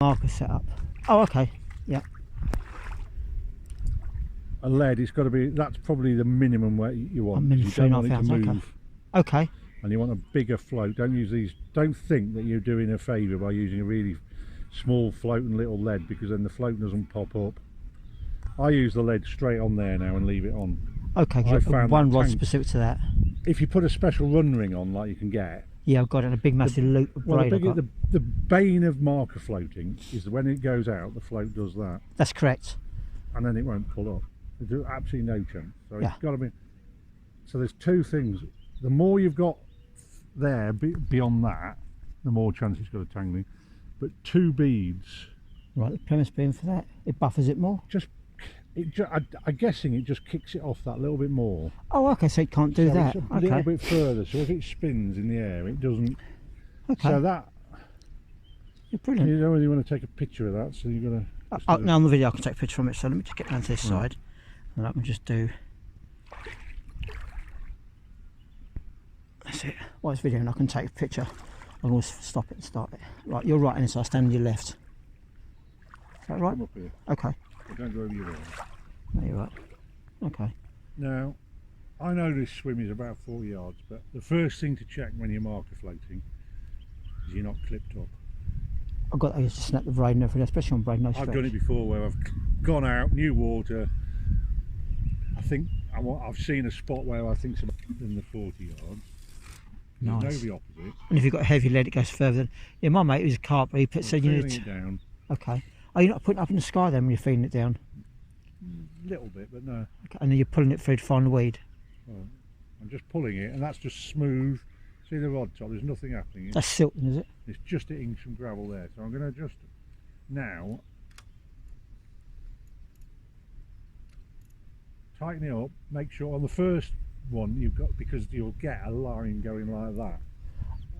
Marker set up. Oh, okay. Yeah. A lead, it's got to be, that's probably the minimum weight you want. You don't want it to move. Okay. And you want a bigger float. Don't use these, don't think that you're doing a favour by using a really small floating little lead, because then the float doesn't pop up. I use the lead straight on there now and leave it on. Okay, I found one rod specific to that. If you put a special run ring on, like you can get. Yeah, I've got it in a big massive loop of braid. Well, the bane of marker floating is that when it goes out, the float does that. That's correct. And then it won't pull up. There's absolutely no chance. So yeah. It's got to be. So there's two things. The more you've got there beyond that, the more chance it's got of tangling. But 2 beads. Right, the premise being for that, it buffers it more. I'm guessing it just kicks it off that little bit more. Oh, okay, so it can't do that. It's a little bit further, so if it spins in the air, it doesn't. Okay. So that. You're brilliant. You don't really want to take a picture of that, so you've got to. Now on the video I can take a picture from it, so let me just get down to this side, and I can just do. That's it. While it's videoing, I can take a picture. I can always stop it and start it. Right, you're right, and so I stand on your left. Is that right? Come up here. Okay. Don't go over your wall. No, you're right. Okay. Now, I know this swim is about 40 yards, but the first thing to check when you're marker floating is you're not clipped up. I used to snap the braid and everything, especially on braid no stretch. I've done it before where I've gone out, new water. I think I've seen a spot where I think's about in the 40 yards. Nice. There's no the opposite. And if you've got a heavy lead, it goes further. Yeah, my mate was a carper. He puts it down. Okay. Are you not putting it up in the sky then when you're feeding it down? A little bit, but no. Okay. And then you're pulling it through to find the weed? Well, I'm just pulling it, and that's just smooth. See the rod top, there's nothing happening. That's silting, is it? It's just hitting some gravel there. So I'm going to just now tighten it up, make sure on the first one you've got, because you'll get a line going like that.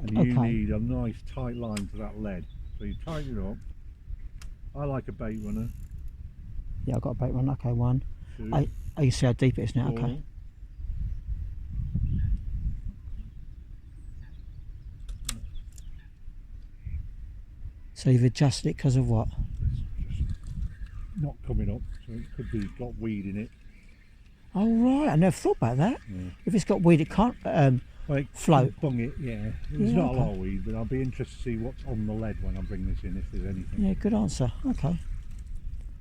And you need a nice tight line to that lead. So you tighten it up. I like a bait runner. Yeah, I've got a bait runner. Okay, 1. 2. I can see how deep it is now. 4. Okay. So you've adjusted it because of what? It's just not coming up, so it could be got weed in it. Oh right, I never thought about that. Yeah. If it's got weed, it can't float. Bung it, yeah. There's not a lot of weed, but I'll be interested to see what's on the lead when I bring this in, if there's anything. Yeah, good answer. Okay.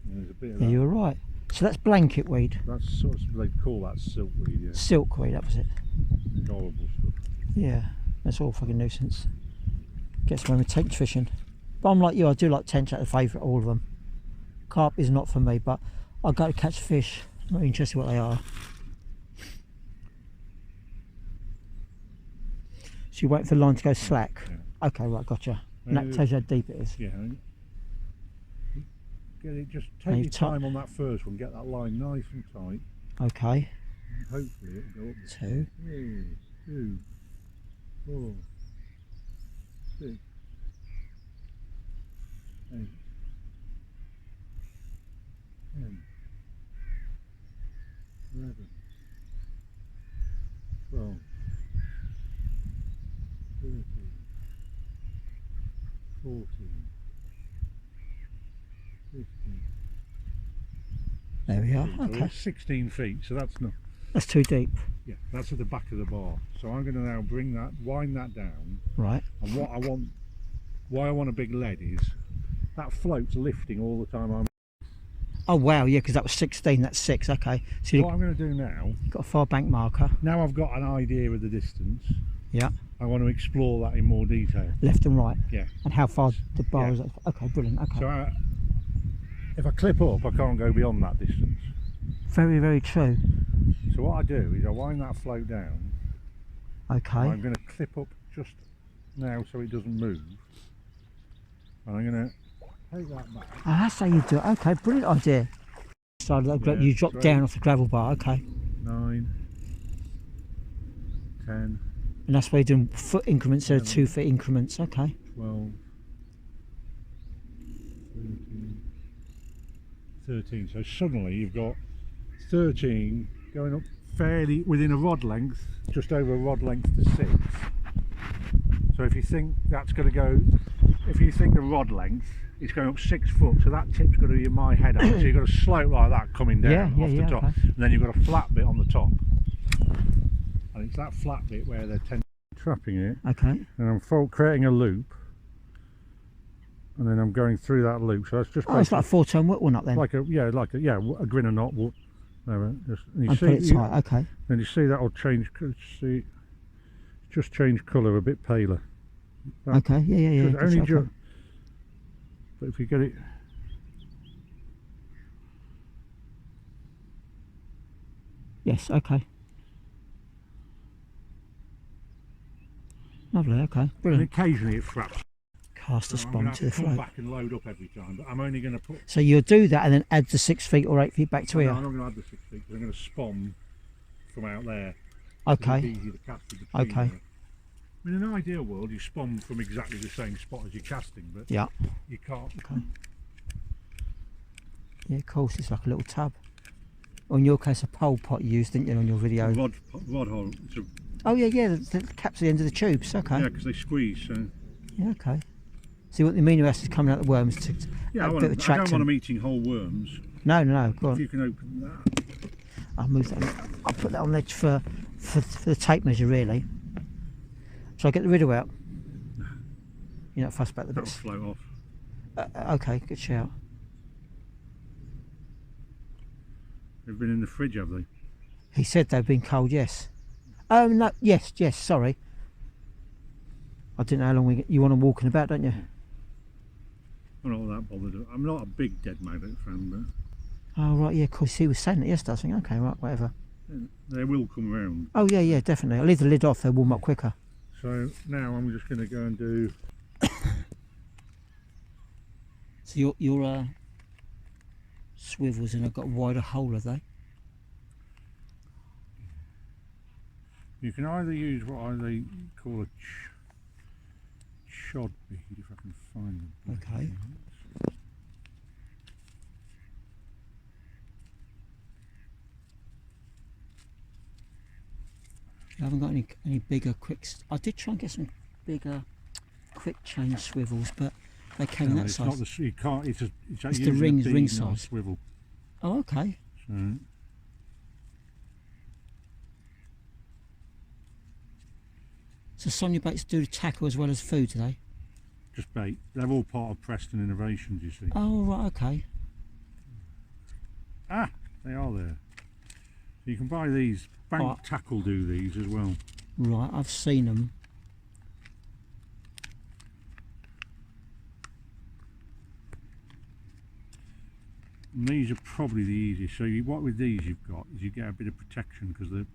There's a bit of yeah, you were right. So that's blanket weed. That's sort of, they call that silkweed, yeah. Silkweed, that was it. Horrible stuff. Yeah, that's all fucking nuisance. Gets me with tench fishing. But I'm like you, I do like tench, that's a favourite, all of them. Carp is not for me, but I go to catch fish. I'm not interested what they are. So you wait for the line to go slack? Yeah. Okay, right, gotcha. And that tells you how deep it is? Yeah. Get it, just take your time on that first one, get that line nice and tight. Okay. And hopefully it'll go up. 2. 2, 4, 6, 8, 10, 11, 12, 13, 14, 15. There we are. So okay. 16 feet, so that's not. That's too deep. Yeah, that's at the back of the bar. So I'm going to now bring that, wind that down. Right. And why I want a big lead is that float's lifting all the time. Oh wow, yeah, because that was 16, that's 6, okay. So what I'm going to do now, got a far bank marker. Now I've got an idea of the distance. Yeah. I want to explore that in more detail. Left and right? Yeah. And how far the bar is? Okay, brilliant, okay. So if I clip up, I can't go beyond that distance. Very, very true. So what I do is I wind that float down. Okay. I'm going to clip up just now so it doesn't move. And I'm going to take that back. Oh, that's how you do it. Okay, brilliant idea. So you drop down off the gravel bar, okay. 9, 10. And that's why you're doing foot increments instead of 2 foot increments, okay. 12, 13. So suddenly you've got 13 going up fairly within a rod length, just over a rod length to 6. So if you think that's going to go if you think the rod length, it's going up 6 foot, so that tip's got to be my head out. So you've got a slope like that coming down off the top, and then you've got a flat bit on the top. And it's that flat bit where they're trapping it. Okay. And I'm creating a loop, and then I'm going through that loop. So that's just. Oh, it's like a 4-tone one up then. Like a a grin and knot. No, just, and put it tight. Okay. And you see that'll change. See, just change colour a bit paler. That, okay. Yeah. Only okay. But if you get it. Yes. Okay. Lovely. Okay. Brilliant. And occasionally it flaps. Cast a spawn to the float. Come back and load up every time, but I'm only going to put. So you'll do that and then add the 6 feet or 8 feet back to here. No, I'm not going to add the 6 feet because I'm going to spawn from out there. Okay. It's easy to cast with the Okay. I mean, in an ideal world, you spawn from exactly the same spot as you're casting, but yeah, you can't. Okay. Yeah, of course, it's like a little tub. Or in your case, a pole pot you used, didn't you, on your video? Rod hole. Oh yeah, the caps at the end of the tubes. Okay. Yeah, because they squeeze. So. Yeah, okay. See what the amino acids coming out of the worms to yeah, I don't want them eating whole worms. No, go on. If you can open that. I'll move that. I'll put that on the edge for the tape measure, really. Shall I get the riddle out? You're not fussed about the bits. That'll float off. Okay, good shout. They've been in the fridge, have they? He said they've been cold, yes. Oh, no, yes, sorry. I didn't know how long you want them walking about, don't you? I'm not that bothered. I'm not a big dead magnet fan, but... Oh, right, yeah, of course, he was saying it yesterday. I was thinking, okay, right, whatever. They will come around. Oh, yeah, definitely. I'll leave the lid off, they'll warm up quicker. So now I'm just going to go and do... So your swivels and I've got a wider hole, have they? You can either use what they call a chod bead, if I can find them. Okay. I haven't got any bigger I did try and get some bigger quick change swivels, but they came in that size. Not the, you can't, it's the ring size. Swivel. Oh, okay. So Sonia baits do tackle as well as food today? Just bait. They're all part of Preston Innovations, you see. Oh, right, okay. Ah, they are there. So you can buy these. Bank Tackle do these as well. Right, I've seen them. And these are probably the easiest. So what with these you've got is you get a bit of protection because the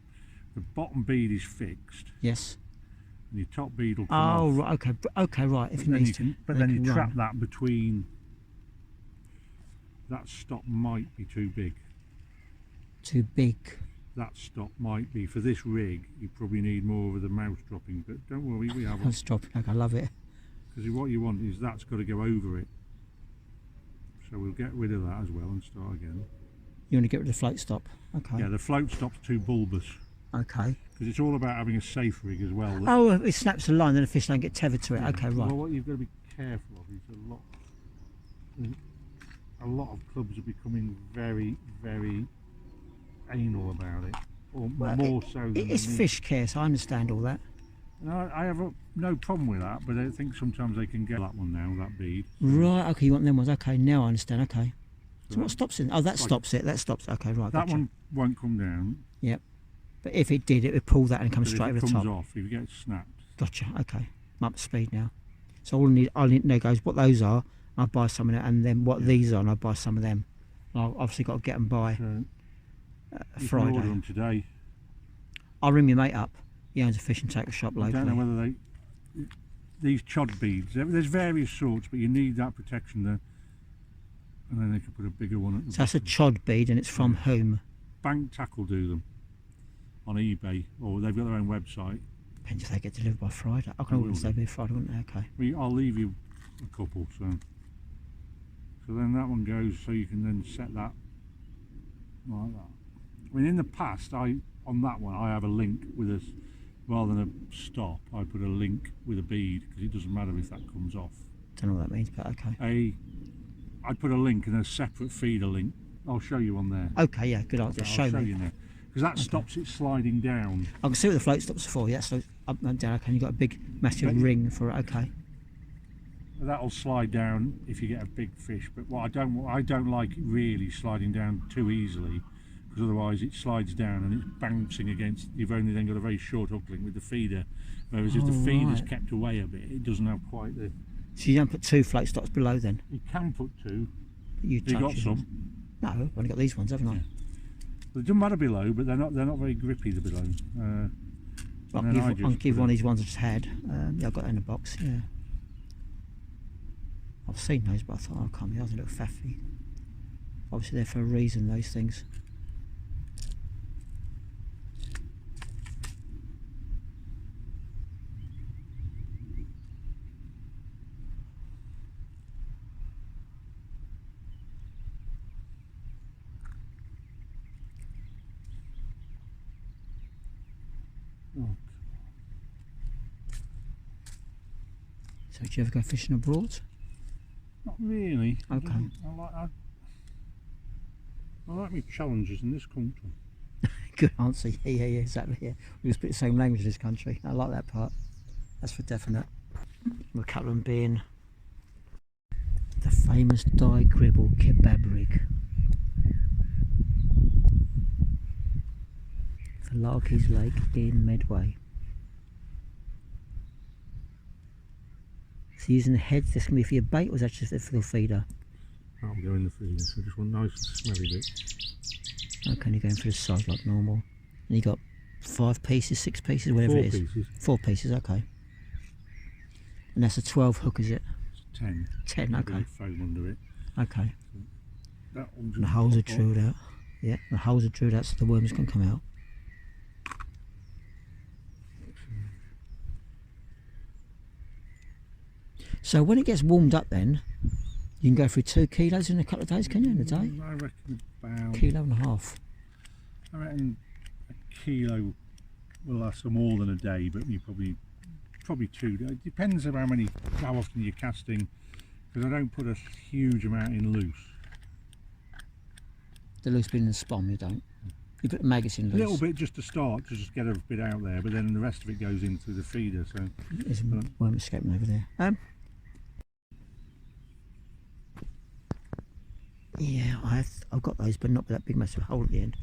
bottom bead is fixed. Yes. And your top bead will come off. Oh, right, okay, right. If you need to. But then you trap that between. That stop might be too big. Too big. That stop might be for this rig. You probably need more of the mouse dropping, but don't worry, we have. Mouse dropping. I love it. Because what you want is that's got to go over it. So we'll get rid of that as well and start again. You want to get rid of the float stop? Okay. Yeah, the float stop's too bulbous. Okay. Because it's all about having a safe rig as well. Oh, it snaps the line, then the fish don't get tethered to it. Yeah. Okay, right. Well, what you've got to be careful of is a lot of clubs are becoming very, very anal about it, or well, more so than it's fish care, so I understand all that. No, I have no problem with that, but I think sometimes they can get that one now, that bead. Right, okay, you want them ones. Okay, now I understand. Okay. So what stops it? Oh, that stops it. That stops it. Okay, right. That one won't come down. Yep. But if it did, it would pull that and come straight over the top. If it comes off, if it gets snapped. Gotcha. Okay. I'm up to speed now. So all I need to know goes what those are. I'll buy some of them, and then what these are, and I'll buy some of them. I've obviously got to get them by Friday. You can order them today. I'll ring my mate up. He owns a fish and tackle shop locally. I don't know whether these chod beads. There's various sorts, but you need that protection there. And then they can put a bigger one at the So that's a chod bead, and it's from whom? Bank Tackle do them on eBay, or they've got their own website. Depends if they get delivered by Friday. I can always say by Friday, wouldn't they? Okay. I'll leave you a couple. So then that one goes, so you can then set that like that. I mean, in the past, on that one, I have a link with a, rather than a stop, I put a link with a bead because it doesn't matter if that comes off. Don't know what that means, but okay. I'd put a link and a separate feeder link. I'll show you on there. Okay, yeah, good answer. Okay, Show I'll show me. you now. Because that stops it sliding down. I can see what the float stops are for. Yeah, so up and down. Okay, you've got a big, massive ring for it. Okay. That'll slide down if you get a big fish. But what I don't like it really sliding down too easily, because otherwise it slides down and it's bouncing against. You've only then got a very short hook link with the feeder. Whereas if the feeder's kept away a bit, it doesn't have quite the. So you don't put 2 float stops below then? You can put 2. You got some? No, I've only got these ones, haven't I? Yeah. Well, it doesn't matter below, but they're not very grippy. The below. I'll give one of these ones I just had. Yeah, I've got that in the box. Yeah. I've seen those, but I thought, oh, I can't be. I was a little faffy. Obviously, they're for a reason. Those things. Oh. So, do you ever go fishing abroad? Not really. Okay. I like my challenges in this country. Good answer. Yeah, exactly. Yeah, we speak the same language in this country. I like that part. That's for definite. A couple of them being the famous gribble kebab rig for Larky's Lake in Medway. So using the heads, this can be for your bait, or is that just for the feeder? That'll go in the feeder, so just one nice smelly bit. Okay, you're going for the side like normal. And you got 5 pieces, 6 pieces, whatever 4 it is. Pieces. 4 pieces, okay. And that's a 12 hook, is it? It's 10. 10, okay. Foam under it. Okay. That And the holes are drilled out. Yeah, the holes are drilled out so the worms can come out. So when it gets warmed up then, you can go through 2 kilos in a couple of days, can you, in a day? I reckon about... 1.5 kilos. I reckon a kilo will last for more than a day, but you probably 2 days. It depends on how often you're casting, because I don't put a huge amount in loose. The loose bin and spom, you don't? You put the maggots in loose? A little bit just to start, to just get a bit out there, but then the rest of it goes into the feeder. So there's a worm escaping over there. Yeah, I've got those, but not with that big massive hole at the end.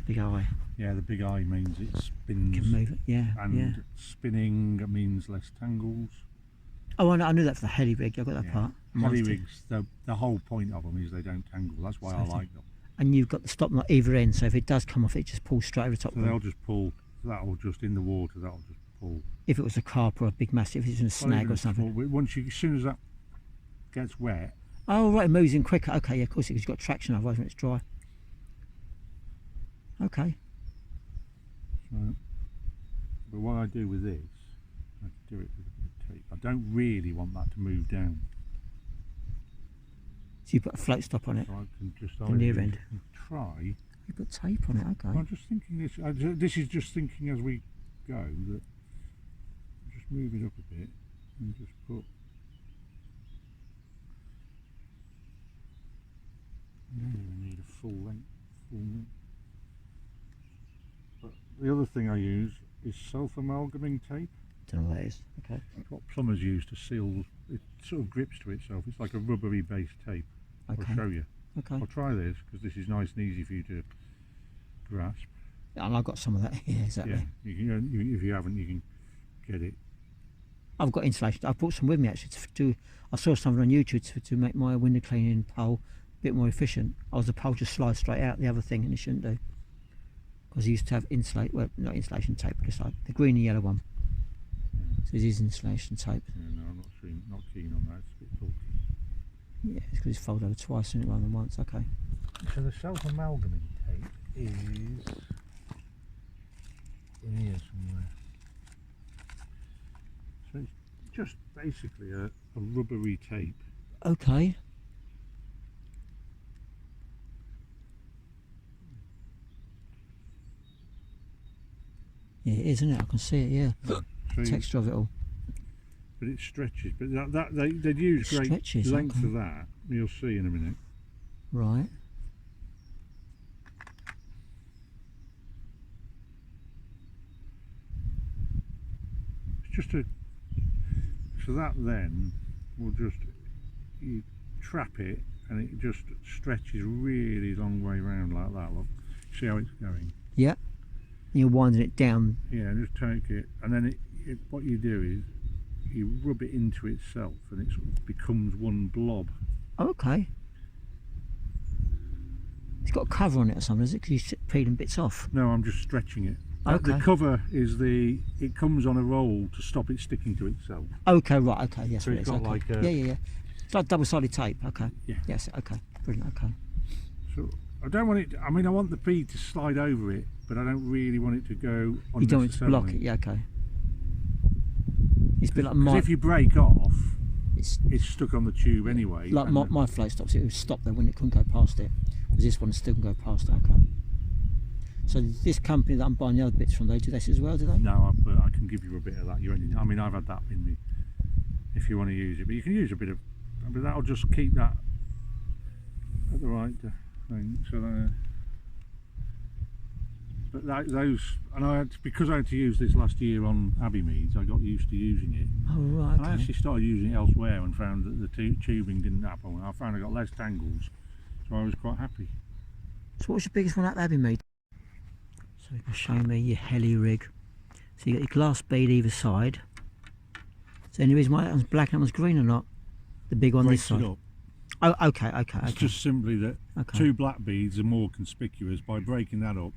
Big eye. Yeah, the big eye means it spins. Can move it, yeah. And spinning means less tangles. Oh, I knew that for the heli rig. I got that part. Heli rigs, the whole point of them is they don't tangle. That's why I like them. And you've got the stop knot either end, so if it does come off, it just pulls straight over the top. So they'll just pull. That'll just in the water. That'll just pull. If it was a carp or a big massive, if it's in a snag or something. As soon as that gets wet. Oh right, it moves in quicker. Okay, yeah, of course, because you've got traction otherwise when it's dry. Okay. So, but what I do with this, I do it with a bit of tape. I don't really want that to move down. So you put a float stop on it. So I can just the near end. Try. You put tape on it. Okay. I'm just thinking this. This is just thinking as we go that. Just move it up a bit and just put. I need a full length. But the other thing I use is self-amalgaming tape. Don't know what that is. Okay. That's what plumbers use to seal. It sort of grips to itself. It's like a rubbery based tape. Okay. I'll show you. Okay. I'll try this because this is nice and easy for you to grasp. Yeah, and I've got some of that. Yeah, exactly. Yeah. If you haven't, you can get it. I've got insulation. I brought some with me actually to do. I saw something on YouTube to make my window cleaning pole a bit more efficient. The pole just slides straight out the other thing, and it shouldn't do. Because I used to have not insulation tape, but it's like the green and yellow one. So it is insulation tape. Yeah, no, I'm not keen on that. It's a bit bulky. Yeah, it's because it's folded over twice rather than once. Okay. So the self-amalgaming tape is in here somewhere. So it's just basically a rubbery tape. Okay. Yeah, it is, isn't it? I can see it, yeah. So texture of it all. but it stretches. But they'd use great Stretches, length okay. of that. You'll see in a minute. Right. It's just a. So that then will just, you trap it and it just stretches really long way round like that. Look, see how it's going. Yeah. You're winding it down. Yeah, just take it, and then what you do is you rub it into itself, and it sort of becomes one blob. Okay. It's got a cover on it or something, is it? Because you're peeling bits off. No, I'm just stretching it. Okay. The cover is it comes on a roll to stop it sticking to itself. Okay, right, okay, yes. So it's got okay. like a, yeah. It's like double-sided tape, okay. Yeah. Yes, okay, brilliant, okay. So I don't want it, I mean I want the bead to slide over it, but I don't really want it to go unnecessarily. You don't want it to block it, yeah, okay. It's a bit like Because if you break off, it's stuck on the tube anyway. like my float stops, it would stop there when it couldn't go past it. Because this one still can go past it, okay. So this company that I'm buying the other bits from, they do this as well, do they? No, but I can give you a bit of that. I mean, I've had that in me if you want to use it, but you can use a bit of, but that'll just keep that at the right thing. So but those, and because I had to use this last year on Abbey Meads, I got used to using it. Oh right, okay. I actually started using it elsewhere and found that the tubing didn't happen. I found I got less tangles, so I was quite happy. So what's your biggest one at Abbey Mead? So you're showing me your heli rig. So you got your glass bead either side. So any reason why that one's black and that one's green or not? The big one Breaks this side. it up. Oh, okay. It's just simply that Okay. two black beads are more conspicuous. By breaking that up,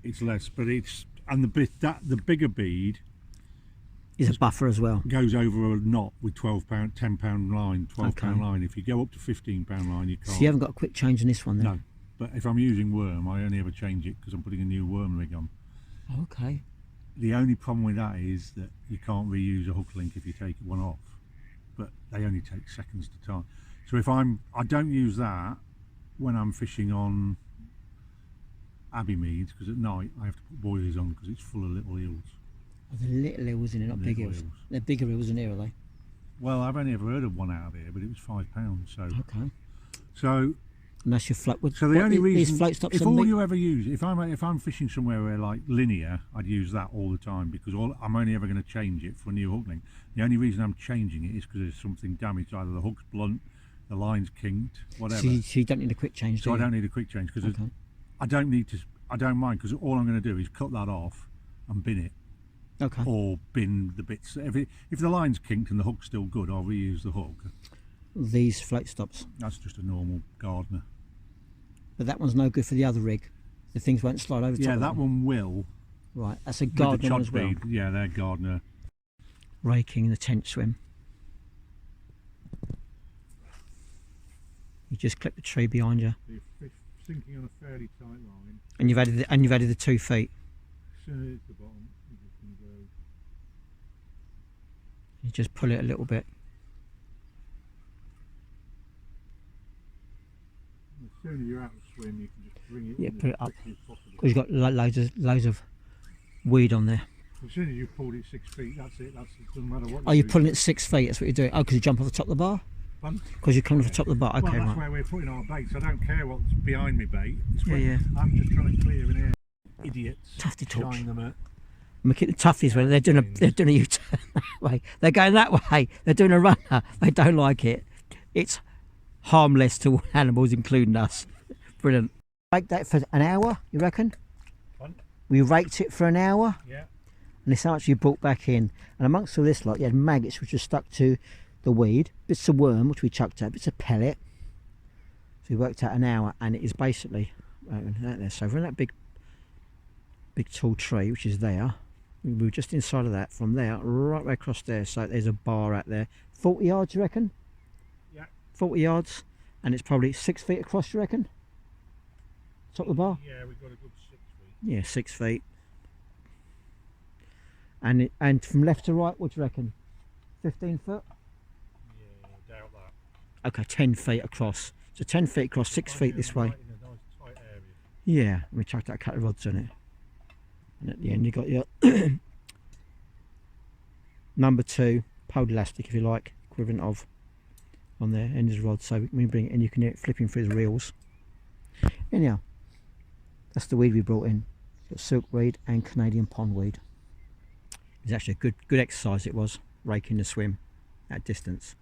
it's less. But the bigger bead Is a buffer as well. goes over a knot with £12, £10 line, £12 line. If you go up to £15 line, you can't. So you haven't got a quick change on this one then? No. But if I'm using worm, I only ever change it because I'm putting a new worm rig on. Okay. The only problem with that is that you can't reuse a hook link if you take one off, but they only take seconds to time. So if I don't use that when I'm fishing on Abbey Meads, because at night I have to put boilies on because it's full of little eels. Oh, the little eels in it, not big Little eels. eels. They're bigger eels in here, are they? Well, I've only ever heard of one out of here, but it was £5. Okay. So And that's your float. So the only reason, these float stops if are all meat- you ever use, if I'm fishing somewhere where like linear, I'd use that all the time because I'm only ever going to change it for a new hook link. The only reason I'm changing it is because there's something damaged, either the hook's blunt, the line's kinked, whatever. So you don't need a quick change, So do I you? don't need a quick change because Okay. I don't mind because all I'm going to do is cut that off and bin it, Okay. or bin the bits. If the line's kinked and the hook's still good, I'll reuse the hook. These float stops. That's just a normal gardener. But that one's no good for the other rig. The things won't slide over the top Yeah, of that one will. Right, that's a With the gardener one chod as well. bead, yeah, they're gardener. Raking the tench swim. You just clip the tree behind you, The fish sinking on a fairly tight line. and you've added the 2 feet. As soon as it's the bottom, you just can go. You just pull it a little bit. As soon as you're out of swim, you can just bring it Yeah, in put as it up. quickly as possible. Because you've got loads of weed on there. As soon as you've pulled it 6 feet, that's it. It doesn't matter what. Oh, you're pulling it 6 feet. That's what you're doing. Oh, because you jump off the top of the bar. Pardon? Because you're coming off the top of the bar. Okay, well, that's right. where we're putting our baits. I don't care what's behind me bait. It's Yeah, when yeah. I'm just trying to clear an area. Idiots. Tufty torch. Shine them at. Look at the toughies when they're doing a U-turn that way. They're going that way. They're doing a runner. They don't like it. It's harmless to all animals, including us. Brilliant. Rake that for an hour, you reckon? Fun. We raked it for an hour, Yeah. and this how much you brought back in. And amongst all this lot, you had maggots which were stuck to the weed, bits of worm which we chucked out, bits of pellet. So we worked out an hour, and it is basically so we're in that big tall tree which is there. We were just inside of that, from there right way across there. So there's a bar out there, 40 yards, you reckon? Yeah. 40 yards, and it's probably 6 feet across, you reckon? Top of the bar? Yeah, we've got a good 6 feet. Yeah, 6 feet. And from left to right, what do you reckon? 15 foot? Yeah, doubt that. Okay, 10 feet across. So 10 feet across, 6 feet this way. Right in a nice tight area. Yeah, we chucked out a couple of rods on it. And at the end you got your number 2 pole elastic, if you like, equivalent of, on there, and his rod. So when you bring it in, you can hear it flipping through the reels. Anyhow, that's the weed we brought in. Got silkweed and Canadian pondweed. It was actually a good exercise. It was raking the swim at distance.